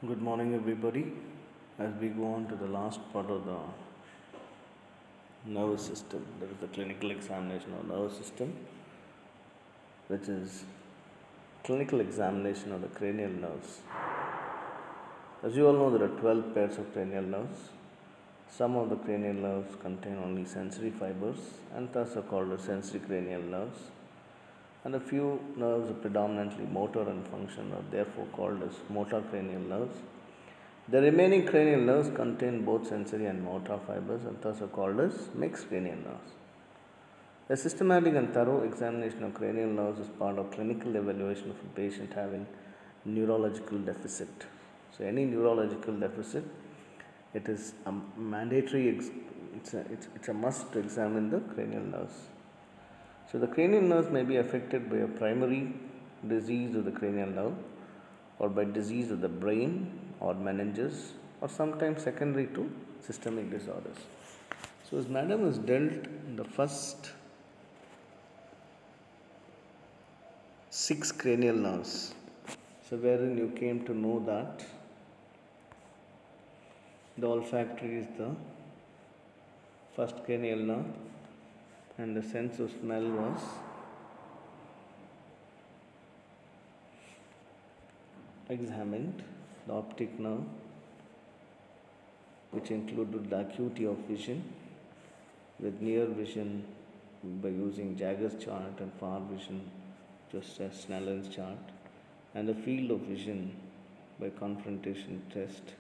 Good morning, everybody. As we go on to the last part of the nervous system, there is the clinical examination of nervous system, which is clinical examination of the cranial nerves. As you all know, there are 12 pairs of cranial nerves. Some of the cranial nerves contain only sensory fibers and thus are called as sensory cranial nerves. And a few nerves are predominantly motor and function are therefore called as motor cranial nerves. The remaining cranial nerves contain both sensory and motor fibers and thus are called as mixed cranial nerves. A systematic and thorough examination of cranial nerves is part of clinical evaluation of a patient having neurological deficit. So, any neurological deficit, it is a mandatory, it's a must to examine the cranial nerves. So, the cranial nerves may be affected by a primary disease of the cranial nerve or by disease of the brain or meninges or sometimes secondary to systemic disorders. So, as madam has dealt the first 6 cranial nerves, so wherein you came to know that the olfactory is the first cranial nerve and the sense of smell was examined, the optic nerve, which included the acuity of vision with near vision by using Jaggers chart and far vision just as Snellen's chart, and the field of vision by confrontation test,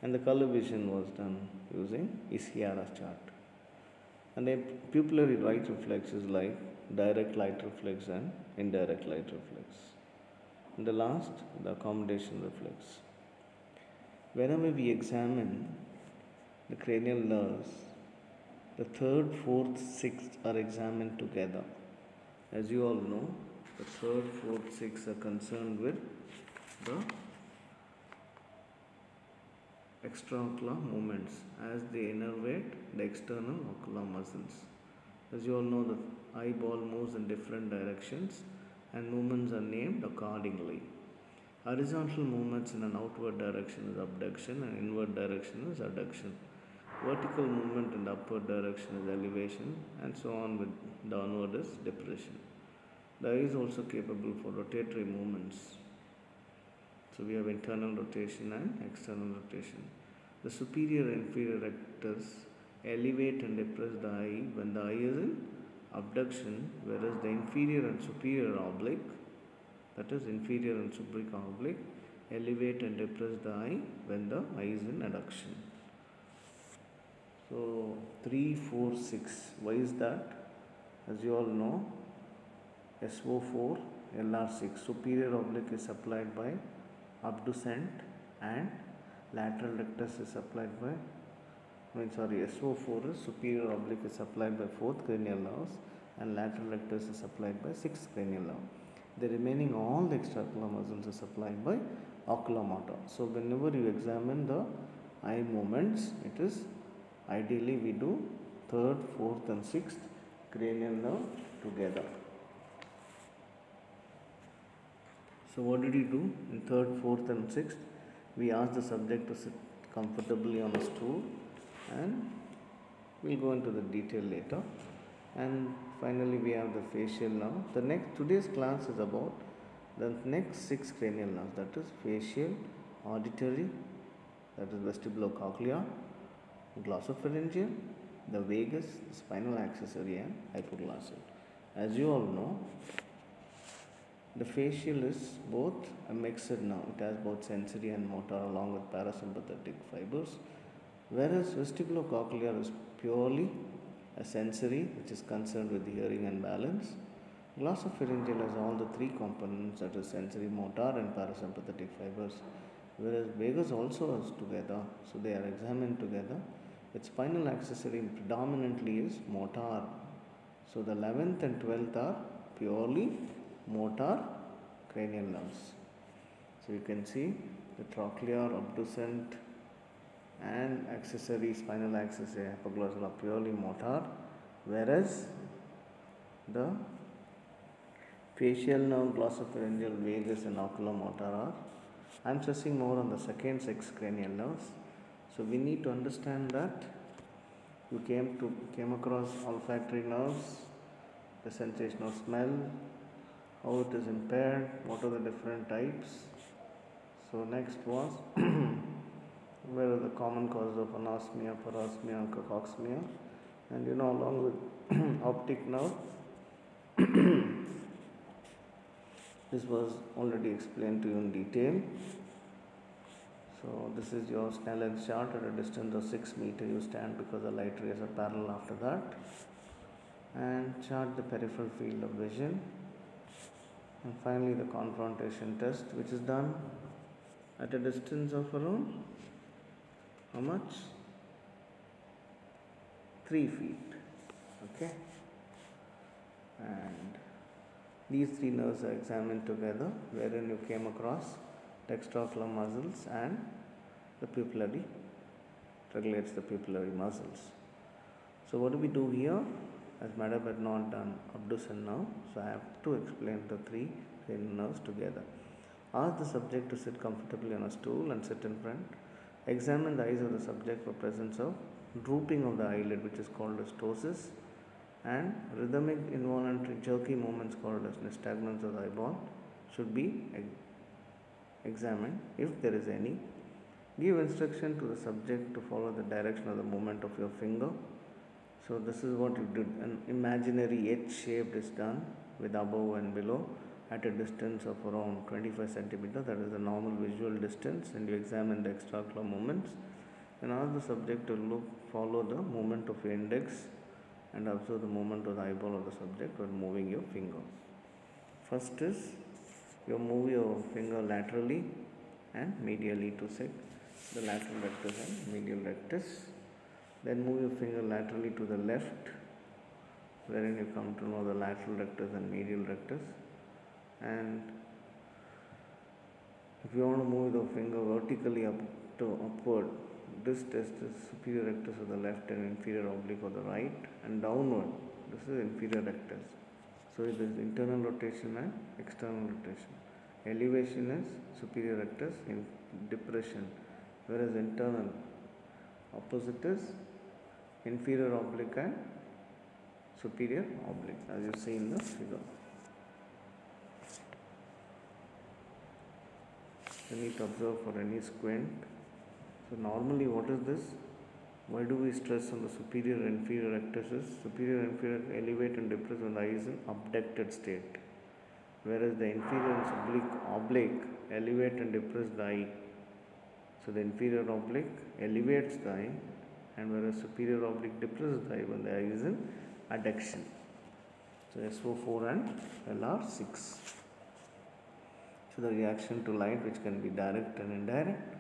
and the color vision was done using Ishihara's chart. And the pupillary light reflex is like direct light reflex and indirect light reflex. And the last, the accommodation reflex. Whenever we examine the cranial nerves, the third, fourth, sixth are examined together. As you all know, the third, fourth, sixth are concerned with the extraocular movements as they innervate the external ocular muscles. As you all know, the eyeball moves in different directions and movements are named accordingly. Horizontal movements in an outward direction is abduction and inward direction is adduction. Vertical movement in the upward direction is elevation and so on with downward is depression. The eye is also capable for rotatory movements. So we have internal rotation and external rotation. The superior and inferior rectors elevate and depress the eye when the eye is in abduction, whereas the inferior and superior oblique, that is inferior and subric oblique, elevate and depress the eye when the eye is in adduction. So 3, 4, 6. Why is that? As you all know, SO4, LR6. Superior oblique is supplied by abducent and lateral rectus is supplied by SO4 is superior oblique is supplied by 4th cranial nerves and lateral rectus is supplied by 6th cranial nerve. The remaining all the extraocular muscles are supplied by oculomotor. So whenever you examine the eye movements, it is ideally we do 3rd, 4th and 6th cranial nerve together. So what did he do in 3rd, 4th and 6th? We asked the subject to sit comfortably on a stool and we'll go into the detail later. And finally we have the facial nerve. Today's class is about the next 6 cranial nerves, that is facial, auditory, that is vestibulocochlear, glossopharyngeal, the vagus, the spinal accessory and hypoglossal. As you all know, the facial is both a mixed nerve. It has both sensory and motor along with parasympathetic fibers, whereas vestibulocochlear is purely a sensory which is concerned with hearing and balance. Glossopharyngeal has all the 3 components, that is sensory, motor and parasympathetic fibers, whereas vagus also is together, so they are examined together. Its spinal accessory predominantly is motor. So the 11th and 12th are purely motor cranial nerves. So you can see the trochlear, abducent and accessory, spinal accessory, hypoglossal are purely motor, whereas the facial nerve, glossopharyngeal, vagus and oculomotor are I'm stressing more on the second 6 cranial nerves. So we need to understand that you came across olfactory nerves, the sensation of smell, how it is impaired, what are the different types. So next was where are the common causes of anosmia, parosmia, cacoxmia, and along with optic nerve. This was already explained to you in detail. So this is your Snellen's chart. At a distance of 6 meters you stand because the light rays are parallel after that, and chart the peripheral field of vision. And finally the confrontation test, which is done at a distance of around how much? 3 feet. Okay, and these 3 nerves are examined together, wherein you came across dextrocular muscles and the pupillary, regulates the pupillary muscles. So what do we do here? As Madam had not done abduction now, so I have to explain the 3 cranial nerves together. Ask the subject to sit comfortably on a stool and sit in front. Examine the eyes of the subject for presence of drooping of the eyelid, which is called as ptosis, and rhythmic involuntary jerky movements called as nystagmus of the eyeball should be examined if there is any. Give instruction to the subject to follow the direction of the movement of your finger. So this is what you did. An imaginary H shape is done with above and below at a distance of around 25 centimeters. That is the normal visual distance, and you examine the extraocular movements and ask the subject to follow the movement of your index and observe the movement of the eyeball of the subject while moving your finger. First is you move your finger laterally and medially to set the lateral rectus and medial rectus. Then move your finger laterally to the left, wherein you come to know the lateral rectus and medial rectus. And if you want to move the finger vertically up to upward, this test is superior rectus of the left and inferior oblique of the right, and downward, this is inferior rectus. So it is internal rotation and external rotation. Elevation is superior rectus, in depression, whereas internal opposite is inferior oblique and superior oblique, as you see in the figure. You need to observe for any squint. So normally what is this? Why do we stress on the superior and inferior rectuses? Superior and inferior elevate and depress when the eye is in abducted state, whereas the inferior and oblique elevate and depress the eye. So the inferior oblique elevates the eye, and whereas superior oblique depresses the eye when the eye is in adduction. So SO4 and LR6. So the reaction to light, which can be direct and indirect.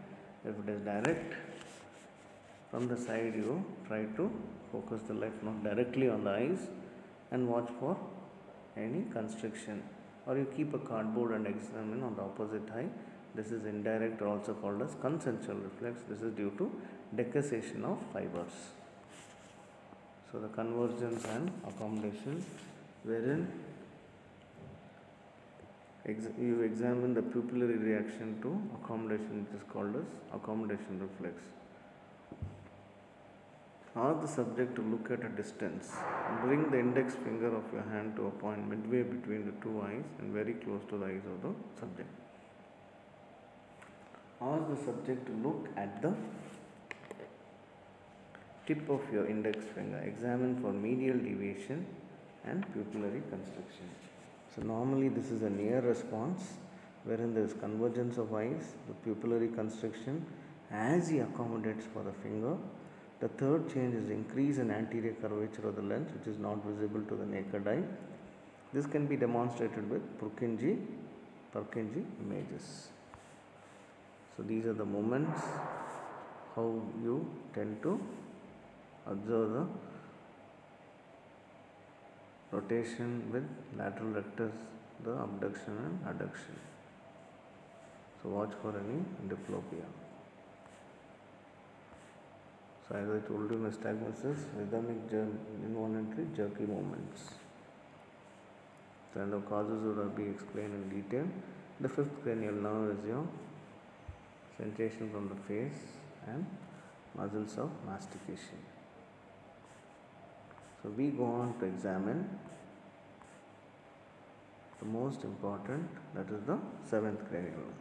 If it is direct, from the side you try to focus the light not directly on the eyes and watch for any constriction, or you keep a cardboard and examine on the opposite eye. This is indirect, or also called as consensual reflex. This is due to decussation of fibers. So the convergence and accommodation, wherein you examine the pupillary reaction to accommodation, which is called as accommodation reflex. Ask the subject to look at a distance. Bring the index finger of your hand to a point midway between the 2 eyes and very close to the eyes of the subject. Ask the subject to look at the tip of your index finger. Examine for medial deviation and pupillary constriction. So normally this is a near response, wherein there is convergence of eyes, the pupillary constriction as he accommodates for the finger. The third change is increase in anterior curvature of the lens, which is not visible to the naked eye. This can be demonstrated with Purkinje images. So these are the moments how you tend to observe the rotation with lateral rectus, the abduction and adduction. So watch for any diplopia. So as I told you, nystagmus is rhythmic involuntary jerky movements. So and the causes would be explained in detail. The fifth cranial nerve is your sensation from the face and muscles of mastication. So we go on to examine the most important, that is the seventh cranial nerve.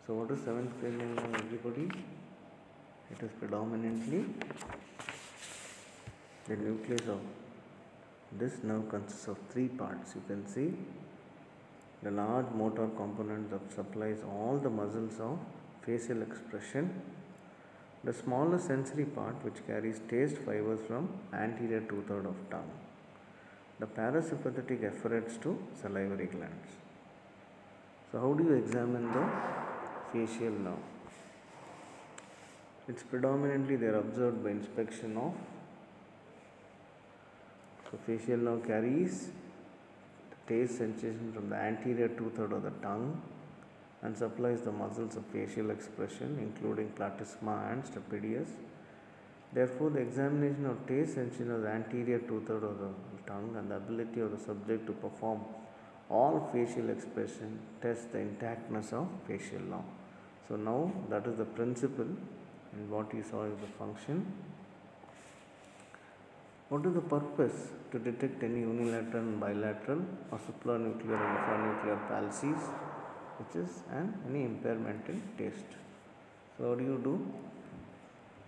So what is seventh cranial nerve, everybody? It is predominantly the nucleus of this nerve consists of three parts. You can see the large motor component that supplies all the muscles of facial expression, the smaller sensory part which carries taste fibers from anterior two-thirds of tongue, the parasympathetic efferents to salivary glands. So how do you examine the facial nerve? It's predominantly they are observed by inspection of. So facial nerve carries the taste sensation from the anterior two-thirds of the tongue and supplies the muscles of facial expression including platysma and stapedius. Therefore, the examination of taste sensation of the anterior two-thirds of the tongue and the ability of the subject to perform all facial expression tests the intactness of facial nerve. So now that is the principle, and what you saw is the function. What is the purpose? To detect any unilateral and bilateral or supranuclear and infranuclear palsies, which is any impairment in taste. So what do?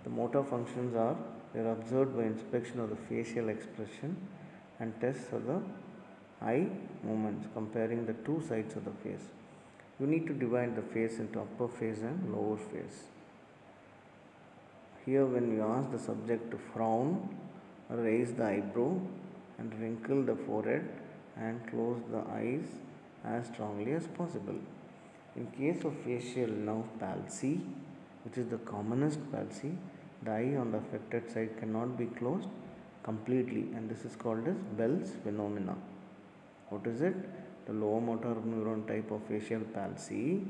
The motor functions are, they are observed by inspection of the facial expression and tests of the eye movements comparing the two sides of the face. You need to divide the face into upper face and lower face. Here when you ask the subject to frown, raise the eyebrow and wrinkle the forehead and close the eyes as strongly as possible. In case of facial nerve palsy, which is the commonest palsy, the eye on the affected side cannot be closed completely, and this is called as Bell's phenomena. What is it? The lower motor neuron type of facial palsy,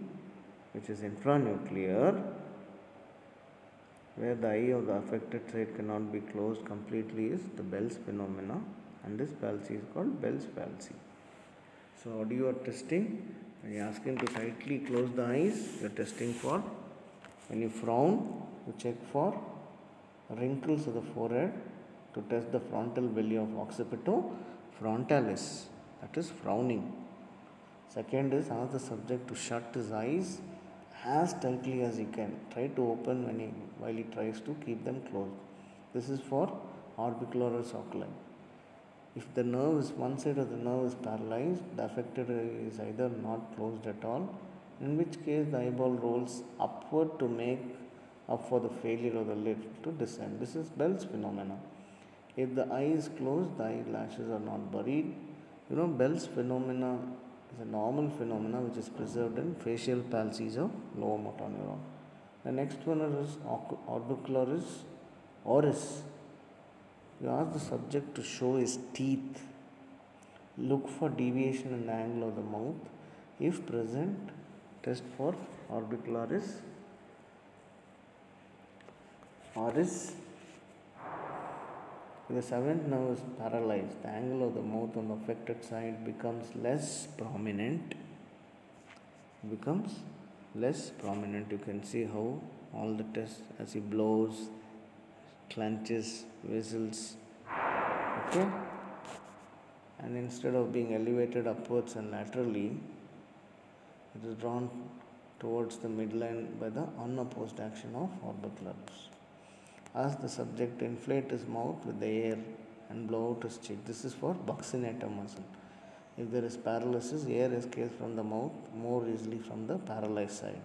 which is infranuclear, where the eye of the affected side cannot be closed completely, is the Bell's phenomena, and this palsy is called Bell's palsy. So what you are testing? When you ask him to tightly close the eyes, you are testing for. When you frown, you check for wrinkles of the forehead to test the frontal belly of occipitofrontalis, that is frowning. Second is ask the subject to shut his eyes as tightly as he can. Try to open while he tries to keep them closed. This is for orbicularis oculi. If the nerve is one side of the nerve is paralyzed, the affected eye is either not closed at all, in which case the eyeball rolls upward to make up for the failure of the lid to descend. This is Bell's phenomena. If the eye is closed, the eyelashes are not buried. Bell's phenomena is a normal phenomena which is preserved in facial palsies of lower motor neuron. The next one is orbicularis oris. You ask the subject to show his teeth. Look for deviation in the angle of the mouth. If present, test for orbicularis oris. If the seventh nerve is paralyzed, the angle of the mouth on the affected side becomes less prominent. You can see how all the tests, as he blows, clenches, whistles. Okay? And instead of being elevated upwards and laterally, it is drawn towards the midline by the unopposed action of orbicularis. Ask the subject to inflate his mouth with the air and blow out his cheek. This is for buccinator muscle. If there is paralysis, air escapes from the mouth more easily from the paralyzed side.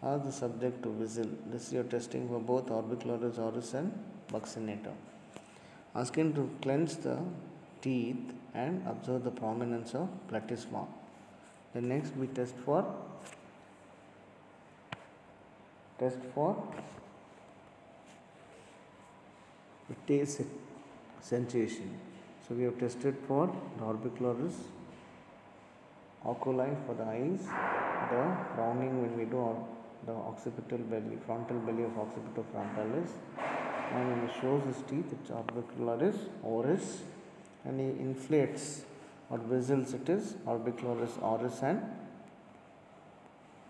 Ask the subject to whistle. This you are testing for both orbicularis oris and buccinator. Ask him to clench the teeth and observe the prominence of platysma. Then next we test for the taste sensation. So we have tested for the orbicularis oculi for the eyes, the frowning when we do the frontal belly of occipitofrontalis, and when he shows his teeth, it's orbicularis oris, and he inflates or whistles, it is orbicularis oris and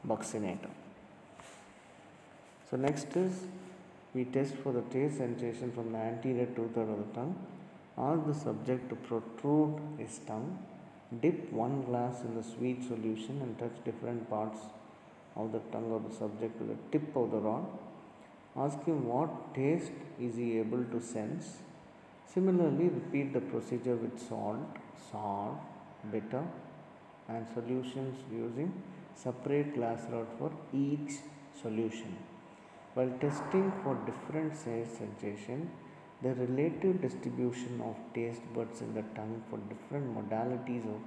buccinator. So next is we test for the taste sensation from the anterior two-thirds of the tongue. Ask the subject to protrude his tongue. Dip one glass in the sweet solution and touch different parts of the tongue of the subject with the tip of the rod. Ask him what taste is he able to sense. Similarly, repeat the procedure with salt, sour, bitter and solutions using separate glass rod for each solution. While testing for different taste sensation, the relative distribution of taste buds in the tongue for different modalities of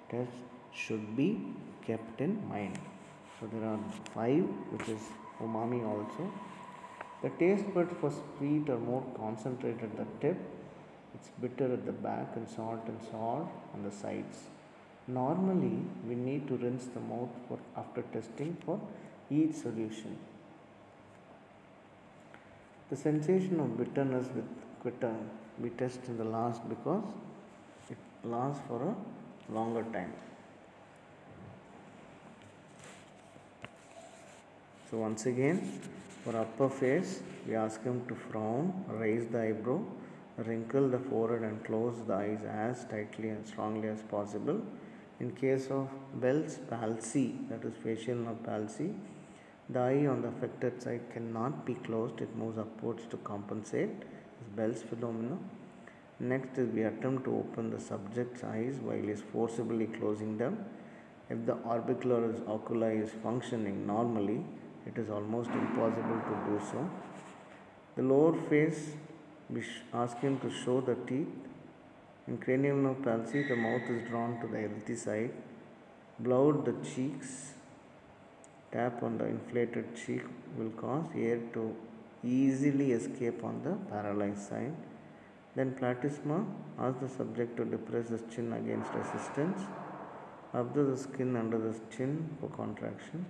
test should be kept in mind. So there are 5, which is umami also. The taste buds for sweet are more concentrated at the tip. It's bitter at the back and sour on the sides. Normally, we need to rinse the mouth after testing for each solution. The sensation of bitterness with quitta we test in the last because it lasts for a longer time. So once again, for upper face, we ask him to frown, raise the eyebrow, wrinkle the forehead and close the eyes as tightly and strongly as possible. In case of Bell's palsy, that is facial nerve palsy, the eye on the affected side cannot be closed, it moves upwards to compensate. This Bell's phenomena. Next is we attempt to open the subject's eyes while he is forcibly closing them. If the orbicular oculi is functioning normally, it is almost impossible to do so. The lower face, we ask him to show the teeth. In cranial nerve palsy, the mouth is drawn to the healthy side. Blow out the cheeks. Tap on the inflated cheek will cause air to easily escape on the paralyzed side. Then platysma, ask the subject to depress the chin against resistance. Observe the skin under the chin for contraction.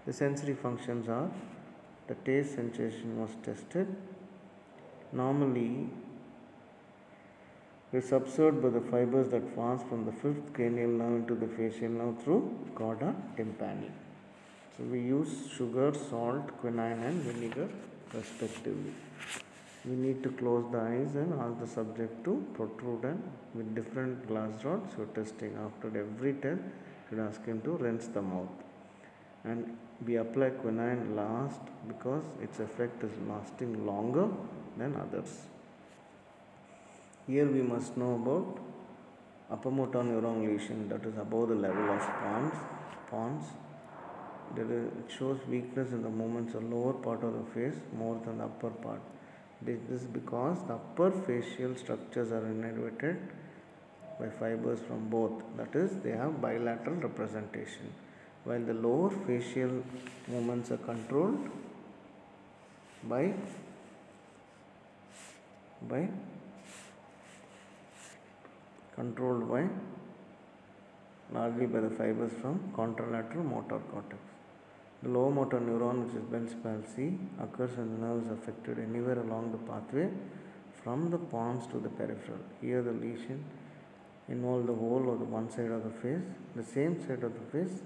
The sensory functions are: the taste sensation was tested. Normally, is observed by the fibers that pass from the fifth cranial nerve into the facial nerve through chorda tympani. So we use sugar, salt, quinine and vinegar respectively. We need to close the eyes and ask the subject to protrude and with different glass rods for testing. After every test, we ask him to rinse the mouth. And we apply quinine last because its effect is lasting longer than others. Here we must know about upper motor neuron lesion, that is above the level of pons. It shows weakness in the movements of lower part of the face more than the upper part. This is because the upper facial structures are innervated by fibers from both, that is they have bilateral representation, while the lower facial movements are controlled by largely by the fibers from contralateral motor cortex. The lower motor neuron, which is Bell's palsy, occurs when the nerve is affected anywhere along the pathway from the pons to the peripheral. Here the lesion involves the whole of the one side of the face, the same side of the face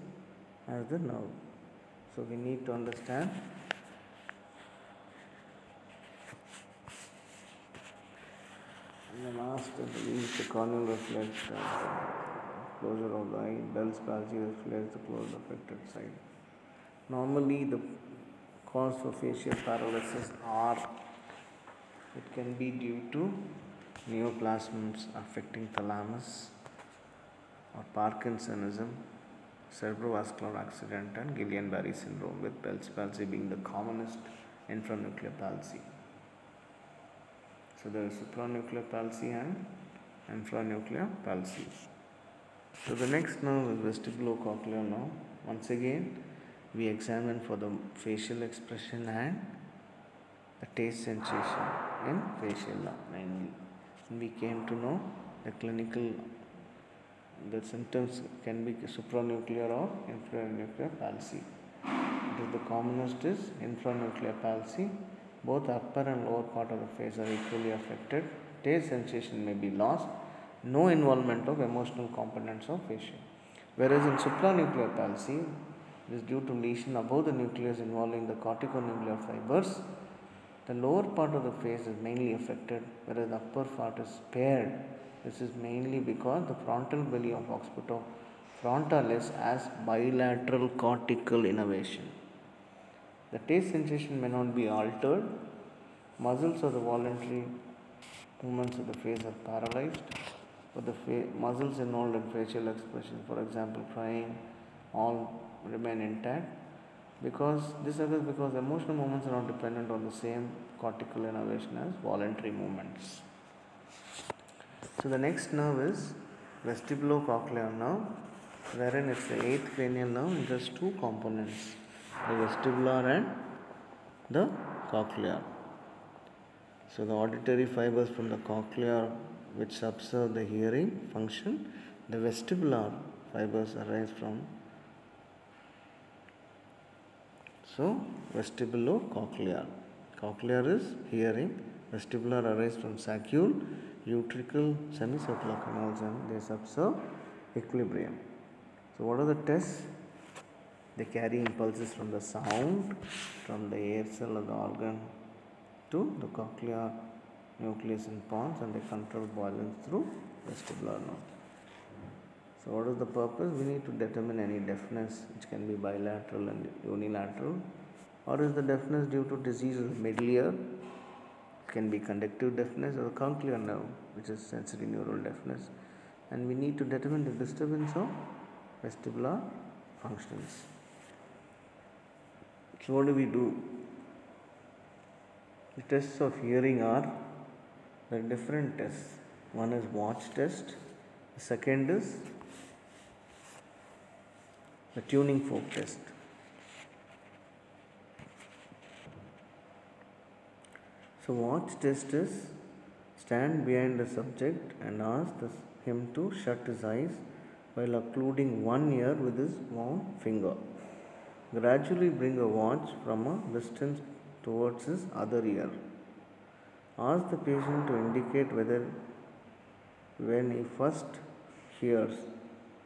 as the nerve. So we need to understand and the last is the corneal reflex, closure of the eye. Bell's palsy reflects the closed affected side. Normally the cause for facial paralysis it can be due to neoplasms affecting thalamus or Parkinsonism, cerebrovascular accident and Guillain-Barré syndrome, with Bell's palsy being the commonest infranuclear palsy. So there is supranuclear palsy and infranuclear palsy. So the next nerve is vestibulocochlear nerve. Once again, we examine for the facial expression and the taste sensation in facial nerve mainly. And we came to know the symptoms can be supranuclear or infranuclear palsy. The commonest is infranuclear palsy. Both upper and lower part of the face are equally affected. Taste sensation may be lost. No involvement of emotional components of facial. Whereas in supranuclear palsy, It is due to lesion above the nucleus involving the corticonuclear fibers. The lower part of the face is mainly affected, whereas the upper part is spared. This is mainly because the frontal belly of occipital frontalis has bilateral cortical innervation. The taste sensation may not be altered. Muscles of the voluntary movements of the face are paralyzed, but the muscles involved in facial expression, for example, crying, all remain intact. This occurs because emotional movements are not dependent on the same cortical innervation as voluntary movements. So the next nerve is vestibulocochlear nerve, wherein it's the 8th cranial nerve. It has two components, the vestibular and the cochlear. So the auditory fibers from the cochlear which subserve the hearing function, the vestibular fibers arise from. So vestibulocochlear. Cochlear is hearing, vestibular arise from saccule, utricle, semicircular canals, and they subserve equilibrium. So what are the tests? They carry impulses from the sound, from the air cell of the organ to the cochlear nucleus and pons, and they control violence through vestibular nerve. So what is the purpose? We need to determine any deafness which can be bilateral and unilateral, or is the deafness due to disease of the middle ear? It can be conductive deafness or cochlear nerve, which is sensory neural deafness, and we need to determine the disturbance of vestibular functions. So what do we do? The tests of hearing are the different tests. One is watch test, the second is the tuning fork test. So watch test is stand behind the subject and ask him to shut his eyes while occluding one ear with his warm finger. Gradually bring a watch from a distance towards his other ear. Ask the patient to indicate whether when he first hears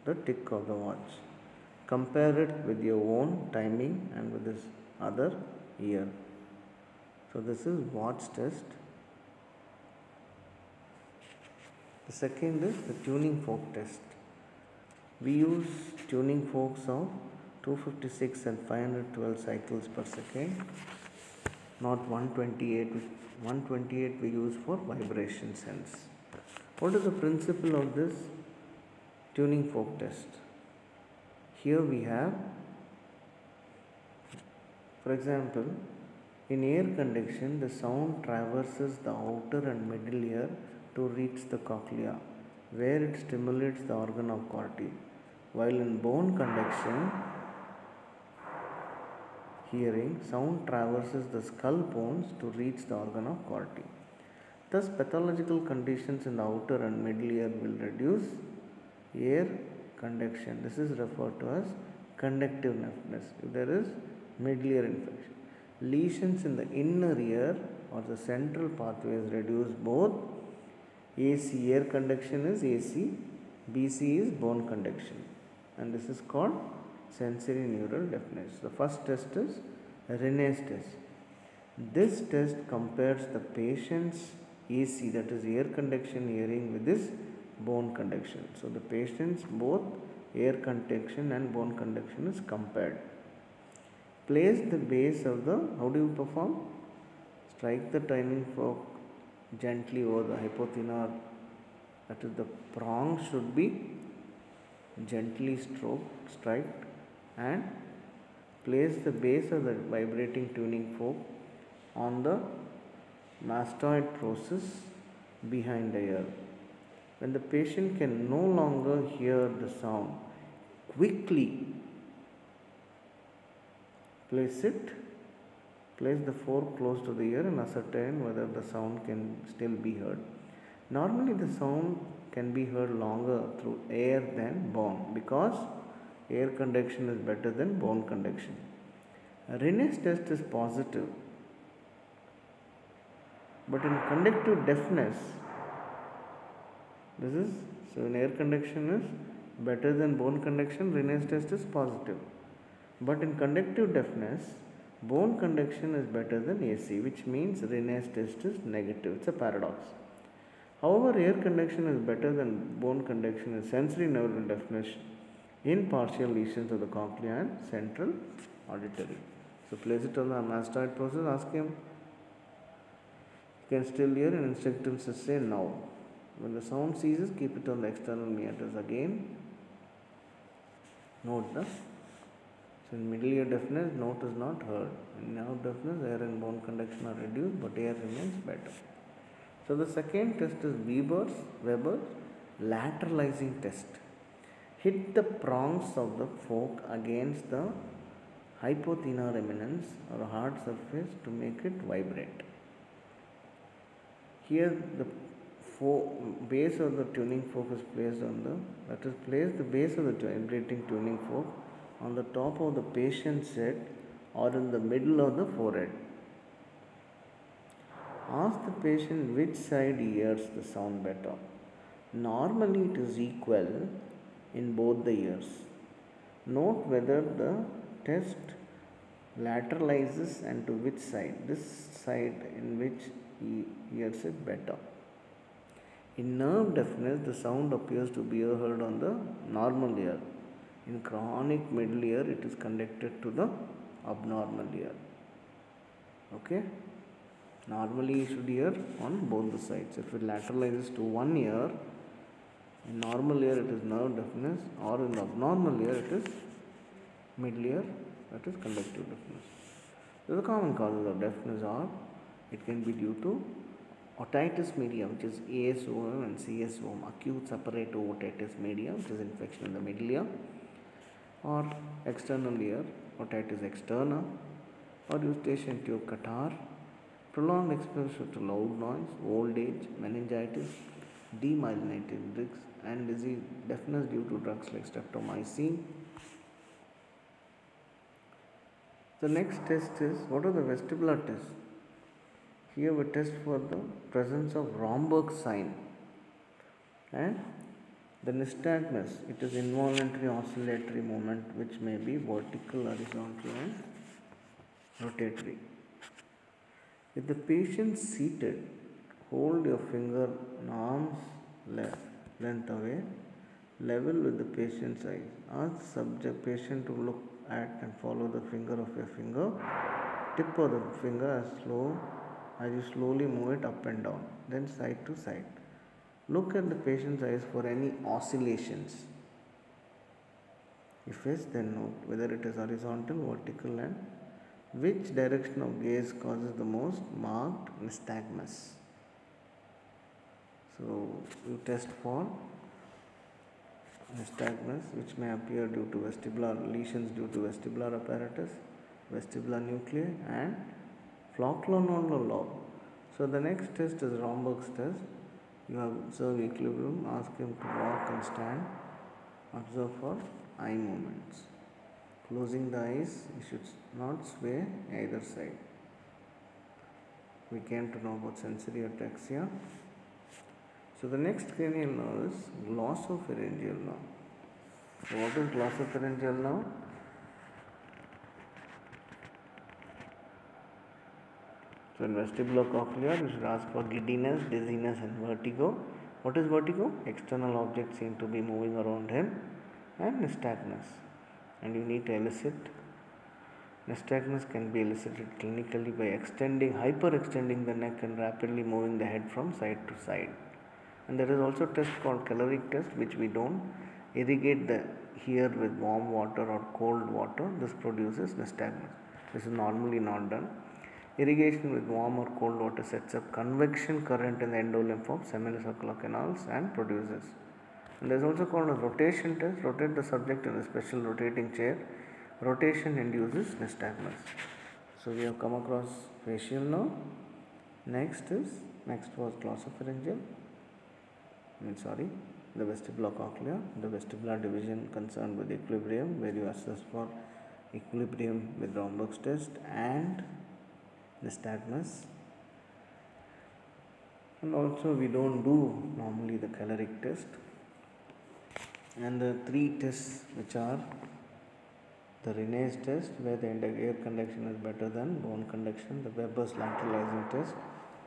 the tick of the watch. Compare it with your own timing and with his other ear. So this is watch test. The second is the tuning fork test. We use tuning forks of 256 and 512 cycles per second, not 128. 128 we use for vibration sense. What is the principle of this tuning fork test? Here we have, for example, in air conduction, the sound traverses the outer and middle ear to reach the cochlea, where it stimulates the organ of Corti, while in bone conduction, hearing, sound traverses the skull bones to reach the organ of Corti. Thus, pathological conditions in the outer and middle ear will reduce air conduction. This is referred to as conductive deafness if there is middle ear infection. Lesions in the inner ear or the central pathways reduce both AC, air conduction is AC, BC is bone conduction, and this is called sensory neural deafness. The first test is Rene's test. This test compares the patient's AC, that is air conduction hearing, with his bone conduction. So the patient's both air conduction and bone conduction is compared. Place the base of the, how do you perform? Strike the tuning fork gently over the hypothenar, that is the prong should be gently striked, and place the base of the vibrating tuning fork on the mastoid process behind the ear. When the patient can no longer hear the sound, quickly place the fork close to the ear and ascertain whether the sound can still be heard. Normally the sound can be heard longer through air than bone because air conduction is better than bone conduction. Rene's test is positive, but in conductive deafness, so in air conduction is better than bone conduction, Rene's test is positive. But in conductive deafness, bone conduction is better than AC, which means Rinne's test is negative. It's a paradox. However, ear conduction is better than bone conduction in sensory neural deafness in partial lesions of the cochlea and central auditory. So place it on the mastoid process, ask him, you can still hear, and instruct him to say now. When the sound ceases, keep it on the external meatus. Again, note the. So in middle ear deafness, note is not heard. In nerve deafness, air and bone conduction are reduced, but air remains better. So the second test is Weber's lateralizing test. Hit the prongs of the fork against the hypothenar eminence or hard surface to make it vibrate. Here the base of the tuning fork is placed on the base of the vibrating tuning fork on the top of the patient's head or in the middle of the forehead. Ask the patient which side hears the sound better. Normally it is equal in both the ears. Note whether the test lateralizes and to which side. This side in which he hears it better. In nerve deafness, the sound appears to be heard on the normal ear. In chronic middle ear, it is conducted to the abnormal ear. Okay? Normally, you should hear on both the sides. If it lateralizes to one ear, in normal ear it is nerve deafness, or in the abnormal ear it is middle ear, that is conductive deafness. The common causes of deafness are, it can be due to otitis media, which is ASOM and CSOM, acute suppurative otitis media, which is infection in the middle ear, or external ear, otitis externa, or eustachian tube catarrh, prolonged exposure to loud noise, old age, meningitis, demyelinating discs, and disease, deafness due to drugs like streptomycin. The next test is, what are the vestibular tests? Here we test for the presence of Romberg sign and the nystagmus. It is involuntary oscillatory movement which may be vertical, horizontal and rotatory. If the patient is seated, hold your finger and arms length away, level with the patient's eyes. Ask the patient to look at and follow the finger of your finger. Tip of the finger as you slowly move it up and down, then side to side. Look at the patient's eyes for any oscillations. If yes, then note whether it is horizontal, vertical, and which direction of gaze causes the most marked nystagmus. So you test for nystagmus, which may appear due to vestibular lesions due to vestibular apparatus, vestibular nuclei, and flocculonodal lobe. So the next test is Romberg's test. You observe equilibrium, ask him to walk and stand, observe for eye movements. Closing the eyes, you should not sway either side. We came to know about sensory ataxia. So the next cranial nerve is glossopharyngeal nerve. So what is glossopharyngeal nerve? So in vestibulocochlear, you should ask for giddiness, dizziness and vertigo. What is vertigo? External objects seem to be moving around him, and nystagmus. And you need to elicit. Nystagmus can be elicited clinically by hyperextending the neck and rapidly moving the head from side to side. And there is also a test called caloric test, which we don't irrigate the ear with warm water or cold water. This produces nystagmus. This is normally not done. Irrigation with warm or cold water sets up convection current in the endolymph of semicircular canals and produces. And there is also called a rotation test. Rotate the subject in a special rotating chair. Rotation induces nystagmus. So we have come across facial nerve. Next was glossopharyngeal. The vestibulocochlear, the vestibular division concerned with equilibrium, where you assess for equilibrium with Romberg's test and nystagmus. And also we don't do normally the caloric test. And the three tests, which are The Renes test, where the air conduction is better than bone conduction. The Weber's lateralizing test,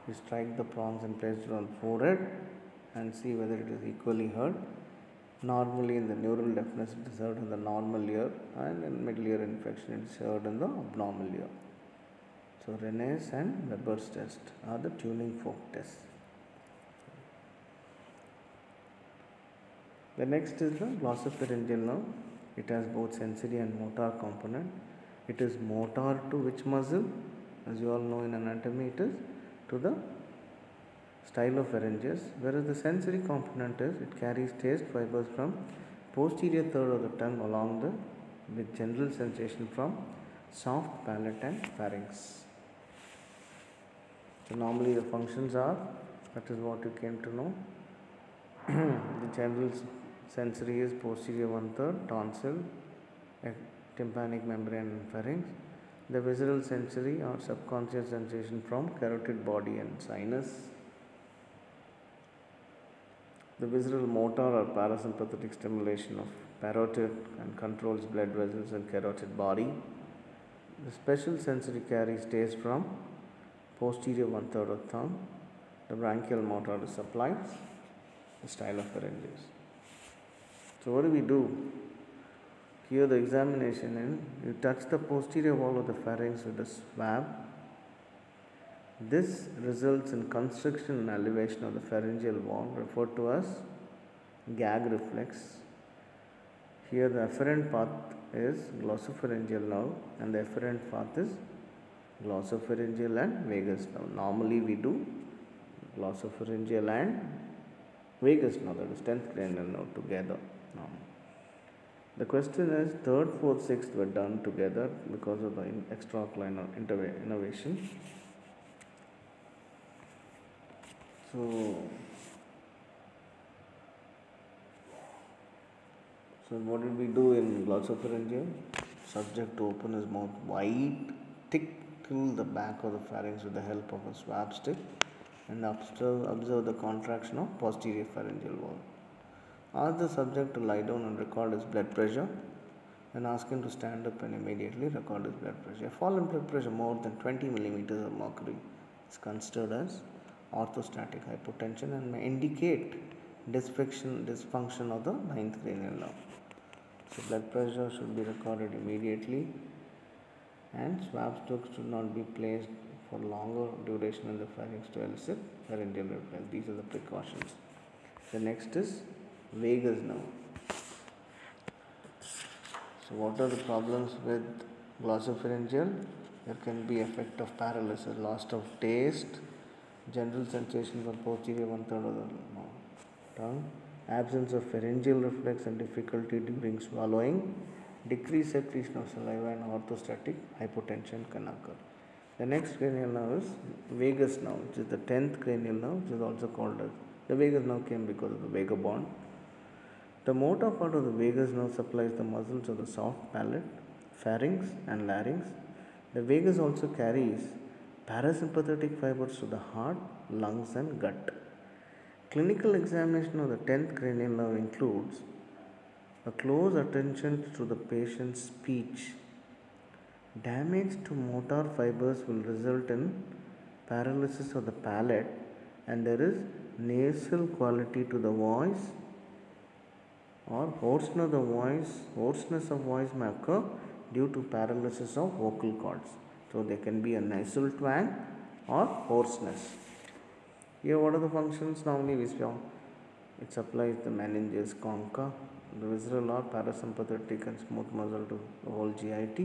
you strike the prongs and place it on forehead and see whether it is equally heard. Normally in the neural deafness it is heard in the normal ear, and in middle ear infection it is heard in the abnormal ear. So Renes and Weber's test are the tuning fork tests. The next is the glossopharyngeal nerve. It has both sensory and motor component. It is motor to which muscle? As you all know in anatomy, it is to the stylopharyngeus, whereas the sensory component is it carries taste fibers from posterior third of the tongue along with general sensation from soft palate and pharynx. So normally the functions are, that is what you came to know. The general sensory is posterior 1/3, tonsil, tympanic membrane and pharynx. The visceral sensory or subconscious sensation from carotid body and sinus. The visceral motor or parasympathetic stimulation of parotid and controls blood vessels and carotid body. The special sensory carries taste from posterior 1/3 of tongue. The branchial motor supplies the stylopharyngeus. So what do? Here the examination is, you touch the posterior wall of the pharynx with a swab. This results in constriction and elevation of the pharyngeal wall, referred to as gag reflex. Here the afferent path is glossopharyngeal nerve and the efferent path is glossopharyngeal and vagus nerve. Normally we do glossopharyngeal and vagus nerve, that is 10th cranial nerve together. The question is, 3rd, 4th, 6th were done together because of the extraocular innervation. So what did we do in glossopharyngeal? Subject to open his mouth wide, tickle the back of the pharynx with the help of a swab stick and observe the contraction of posterior pharyngeal wall. Ask the subject to lie down and record his blood pressure, and ask him to stand up and immediately record his blood pressure. A fall in blood pressure more than 20 millimeters of mercury is considered as orthostatic hypotension and may indicate dysfunction of the 9th cranial nerve. So blood pressure should be recorded immediately, and swab sticks should not be placed for longer duration in the pharynx to elicit pharyngeal reflex. These are the precautions. The next is vagus nerve. So what are the problems with glossopharyngeal? There can be effect of paralysis, loss of taste, general sensation from posterior 1/3 of the tongue, absence of pharyngeal reflex and difficulty during swallowing, decreased secretion of saliva, and orthostatic hypotension can occur. The next cranial nerve is vagus nerve, which is the 10th cranial nerve, which is also called as the vagus nerve came because of the vagabond. The motor part of the vagus nerve supplies the muscles of the soft palate, pharynx and larynx. The vagus also carries parasympathetic fibers to the heart, lungs and gut. Clinical examination of the 10th cranial nerve includes a close attention to the patient's speech. Damage to motor fibers will result in paralysis of the palate, and there is nasal quality to the voice, or hoarseness of voice may occur due to paralysis of vocal cords. So there can be a nasal twang or hoarseness. Here what are the functions? Normally we saw it supplies the meninges concha, the visceral or parasympathetic and smooth muscle to the whole GIT,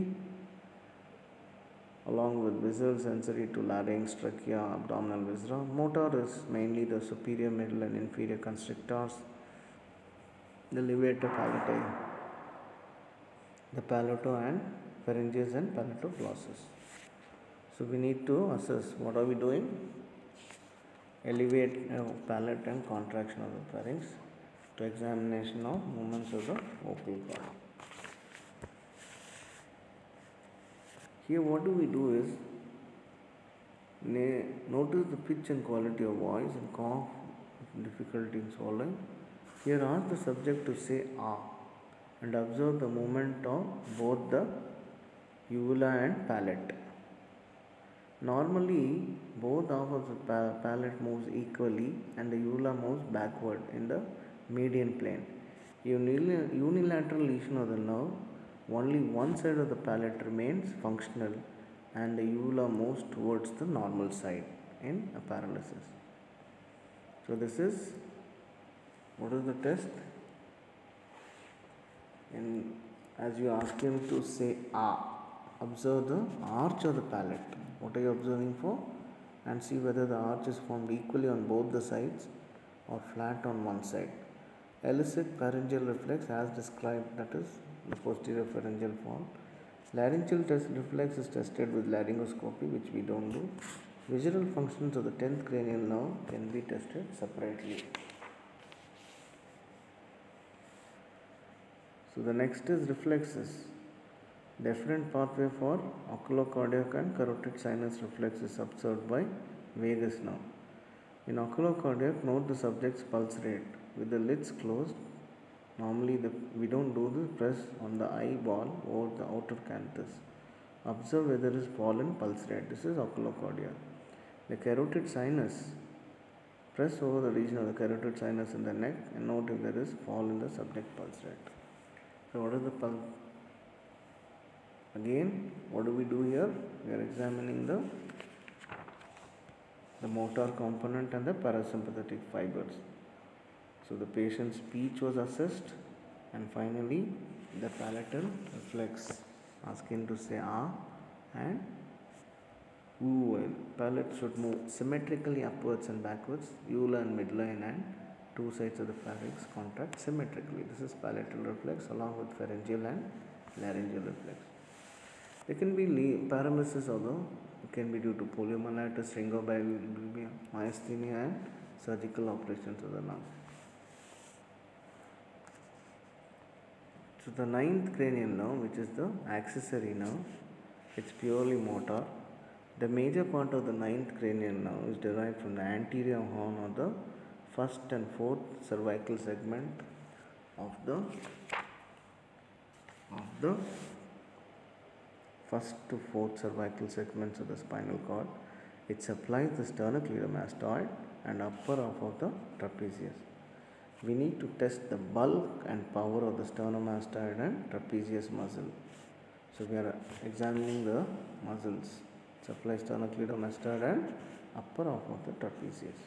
along with visceral sensory to larynx, trachea, abdominal viscera. Motor is mainly the superior, middle and inferior constrictors, the levator palati, the palato and pharyngeus and palatoglossus. So we need to assess what are we doing? Elevate palate and contraction of the pharynx to examination of movements of the vocal cord. Here what do is notice the pitch and quality of voice and cough, difficulty in swallowing. Here ask the subject to say ah and observe the movement of both the uvula and palate. Normally, both half of the palate moves equally and the uvula moves backward in the median plane. Unilateral lesion of the nerve, only one side of the palate remains functional and the uvula moves towards the normal side in a paralysis. So this is, what is the test? As you ask him to say observe the arch of the palate. What are you observing for? And see whether the arch is formed equally on both the sides or flat on one side. Elicit pharyngeal reflex as described, that is the posterior pharyngeal fall. Laryngeal reflex is tested with laryngoscopy, which we don't do. Visual functions of the 10th cranial nerve can be tested separately. So the next is reflexes. Deferent pathway for oculocardiac and carotid sinus reflexes observed by vagus nerve. In oculocardiac, note the subject's pulse rate with the lids closed. Normally we don't do the press on the eyeball or the outer canthus. Observe whether there is fall in pulse rate. This is oculocardiac. The carotid sinus, press over the region of the carotid sinus in the neck and note if there is fall in the subject pulse rate. So what is the pulse? Again, what do we do here? We are examining the motor component and the parasympathetic fibers. So the patient's speech was assessed, and finally the palatal reflex, asking to say and oo. Palate should move symmetrically upwards and backwards. Uvula and midline and two sides of the pharynx contract symmetrically. This is palatal reflex along with pharyngeal and laryngeal reflex. There can be paralysis, although it can be due to poliomyelitis, ringobilbia, myasthenia, and surgical operations of the lung. So the 9th cranial nerve, which is the accessory nerve, it's purely motor. The major part of the 9th cranial nerve is derived from the anterior horn of the 1st and 4th cervical segment of the 1st to 4th cervical segments of the spinal cord. It supplies the sternocleidomastoid and upper half of the trapezius. We need to test the bulk and power of the sternomastoid and trapezius muscle. So we are examining the muscles. Supply sternocleidomastoid and upper half of the trapezius.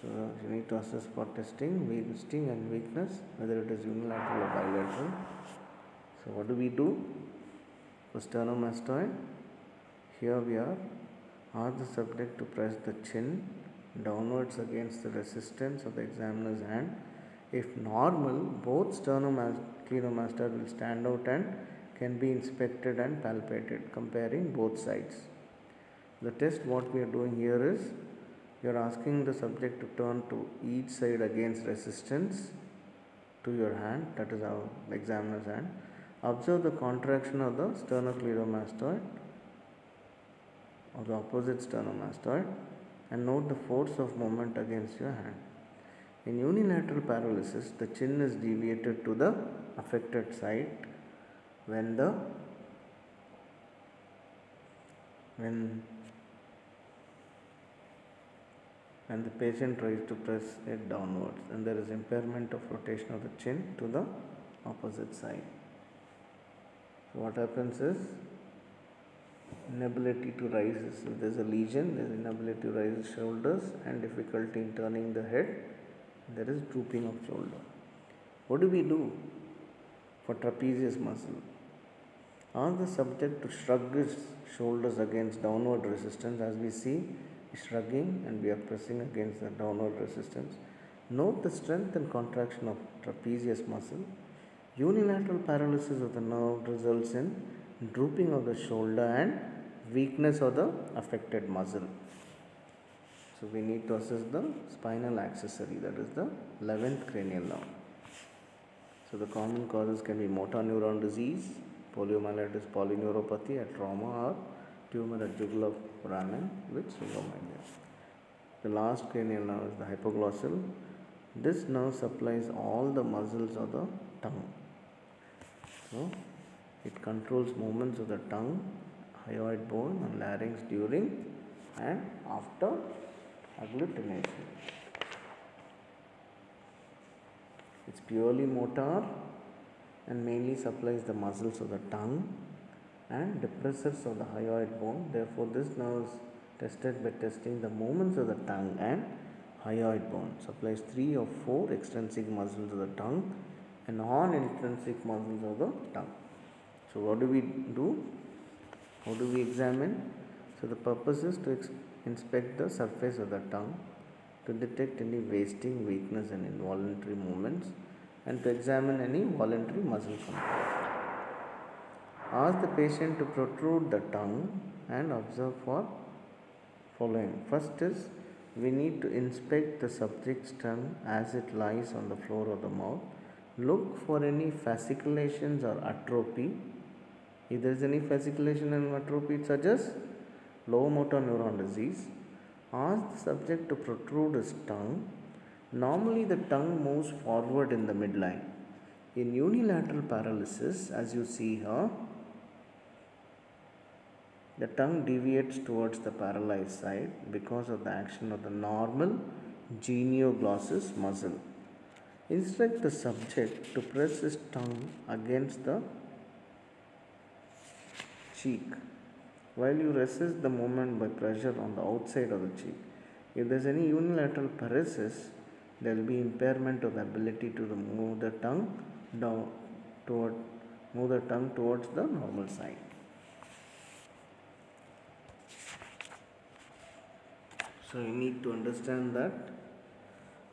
So you need to assess for testing and weakness, whether it is unilateral or bilateral. So what do we do? For sternomastoid, here we ask the subject to press the chin downwards against the resistance of the examiner's hand. If normal, both sternocleidomastoid will stand out and can be inspected and palpated, comparing both sides. The test what we are doing here is, you are asking the subject to turn to each side against resistance to your hand, that is our examiner's hand. Observe the contraction of the sternocleidomastoid or the opposite sternomastoid and note the force of movement against your hand. In unilateral paralysis, the chin is deviated to the affected side when the patient tries to press it downwards, and there is impairment of rotation of the chin to the opposite side. So what happens is, inability to rise. If there is a lesion, there is inability to raise the shoulders and difficulty in turning the head. There is drooping of shoulder. What do we do for trapezius muscle? Ask the subject to shrug his shoulders against downward resistance. As we see, shrugging and we are pressing against the downward resistance. Note the strength and contraction of trapezius muscle. Unilateral paralysis of the nerve results in drooping of the shoulder and weakness of the affected muscle. So we need to assess the spinal accessory, that is the 11th cranial nerve. So the common causes can be motor neuron disease, poliomyelitis, polyneuropathy, a trauma, or tumor at jugular foramen with sphingomyelin. The last cranial nerve is the hypoglossal. This nerve supplies all the muscles of the tongue. So it controls movements of the tongue, hyoid bone and larynx during and after agglutination. It's purely motor and mainly supplies the muscles of the tongue and depressors of the hyoid bone. Therefore, this nerve is tested by testing the movements of the tongue and hyoid bone. Supplies 3 or 4 extrinsic muscles of the tongue and non-intrinsic muscles of the tongue. So, what do we do? How do we examine? So, the purpose is to inspect the surface of the tongue to detect any wasting, weakness and involuntary movements and to examine any voluntary muscle control. Ask the patient to protrude the tongue and observe for following. First is we need to inspect the subject's tongue as it lies on the floor of the mouth. Look for any fasciculations or atrophy. If there is any fasciculation and atrophy, it suggests lower motor neuron disease. Ask the subject to protrude his tongue. Normally the tongue moves forward in the midline. In unilateral paralysis, as you see here, the tongue deviates towards the paralyzed side because of the action of the normal genioglossus muscle. Instruct the subject to press his tongue against the cheek while you resist the movement by pressure on the outside of the cheek. If there is any unilateral paresis, there will be impairment of the ability to move the tongue towards the normal side. So you need to understand that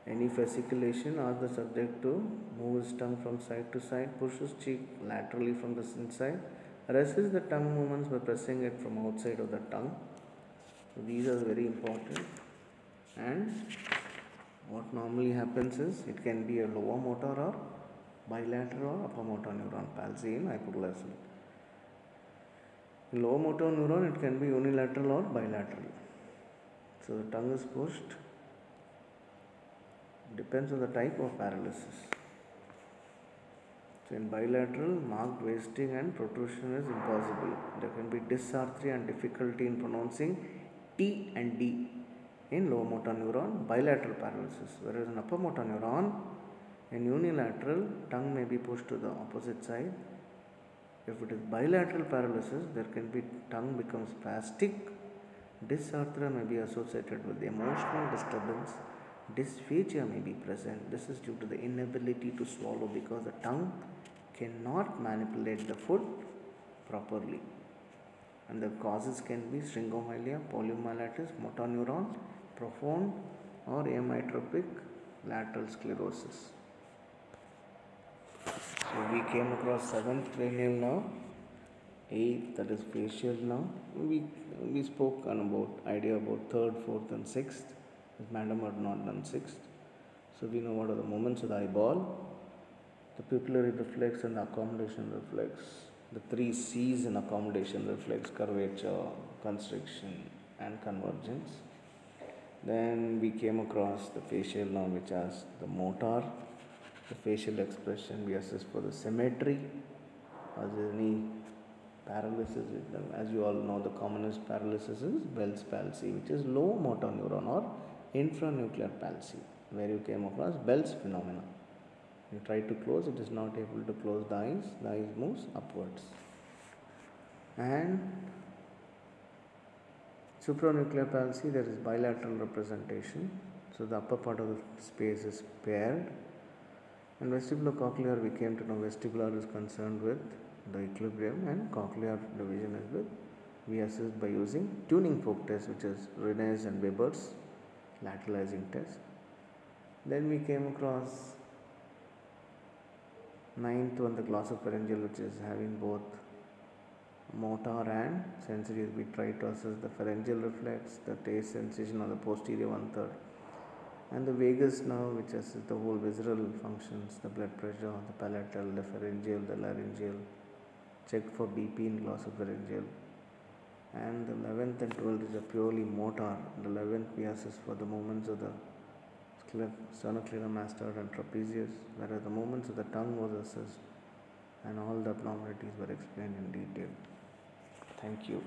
any fasciculation, ask the subject to move his tongue from side to side, push his cheek laterally from the inside, resist the tongue movements by pressing it from outside of the tongue. So these are very important. And what normally happens is it can be a lower motor or bilateral or upper motor neuron palsy in hypoglycemia. In lower motor neuron, it can be unilateral or bilateral. So the tongue is pushed. Depends on the type of paralysis. So in bilateral, marked wasting and protrusion is impossible. There can be dysarthria and difficulty in pronouncing T and D in lower motor neuron, bilateral paralysis. Whereas in upper motor neuron, in unilateral, tongue may be pushed to the opposite side. If it is bilateral paralysis, there can be tongue becomes spastic. Dysarthria may be associated with emotional disturbance. Dysphagia may be present. This is due to the inability to swallow because the tongue cannot manipulate the food properly. And the causes can be syringomyelia, poliomyelitis, motor neuron, profound or amyotrophic lateral sclerosis. So we came across 7th cranial nerve, 8th that is facial nerve. We spoke about idea about 3rd, 4th and 6th. Madam had not done 6th. So we know what are the movements of the eyeball, the pupillary reflex and the accommodation reflex. The 3 C's in accommodation reflex: curvature, constriction and convergence. Then we came across the facial nerve, which has the motor, the facial expression. We assess for the symmetry. Is there any paralysis with them? As you all know, the commonest paralysis is Bell's palsy, which is low motor neuron or infranuclear palsy, where you came across Bell's phenomena. You try to close, it is not able to close the eyes moves upwards. And supranuclear palsy, there is bilateral representation. So the upper part of the space is paired. And vestibulocochlear, we came to know vestibular is concerned with the equilibrium and cochlear division is with, we assess by using tuning fork test, which is Renes and Weber's lateralizing test. Then we came across 9th one, the glossopharyngeal, which is having both motor and sensory. We try to assess the pharyngeal reflex, the taste sensation on the posterior 1/3, and the vagus nerve, which assesses the whole visceral functions, the blood pressure, the palatal, the pharyngeal, the laryngeal. Check for BP in glossopharyngeal. And the 11th and 12th is a purely motor. The 11th we assess for the movements of the sternocleidomastoid mastoid and trapezius, whereas the movements of the tongue was assessed and all the abnormalities were explained in detail. Thank you.